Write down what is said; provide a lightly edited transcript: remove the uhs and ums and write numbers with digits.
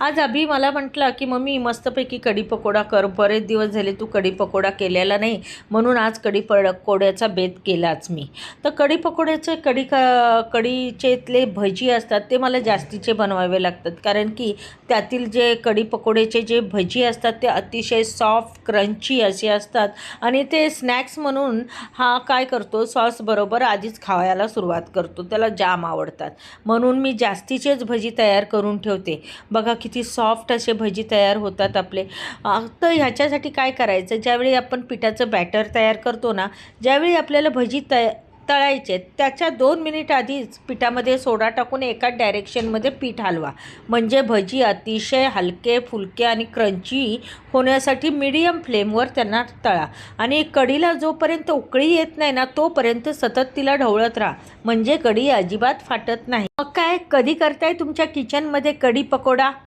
आज अभि मला म्हटला की मम्मी मस्तपैकी कढी पकोडा कर, बरेच दिवस झाले तू कढी पकोडा केलेला नाही, म्हणून आज कढी पकोड्याचा बेत केलाच मी. तर कढी पकोड्याचे कढीचेतले भजी असतात ते मला जास्तीचे बनवावे लागतात, कारण की त्यातील जे कढी पकोड्याचे जे भजी असतात ते अतिशय सॉफ्ट क्रंची असे असतात आणि ते स्नॅक्स म्हणून हा काय करतो, सॉस बरोबर आधीच खावायला सुरुवात करतो, त्याला जाम आवडतात. म्हणून मी जास्तीचेच भजी तयार करून ठेवते. बघा किती सॉफ्ट असे भजी तयार होतात आपले. तर ह्याच्यासाठी काय करायचं, ज्यावेळी आपण पिठाचं बॅटर तयार करतो ना, ज्यावेळी आपल्याला भजी तळायचे त्याच्या 2 मिनिट आधीच पिठामध्ये सोडा टाकून एका डायरेक्शनमध्ये पीठ हलवा, म्हणजे भजी अतिशय हलके फुलके आणि क्रंची होण्यासाठी मीडियम फ्लेमवर त्यांना तळा. आणि कढीला जोपर्यंत उकळी येत नाही ना तोपर्यंत सतत तिला ढवळत राहा, म्हणजे कढी अजिबात फाटत नाही. मग काय, कधी करताय तुमच्या किचनमध्ये कढी पकोडा?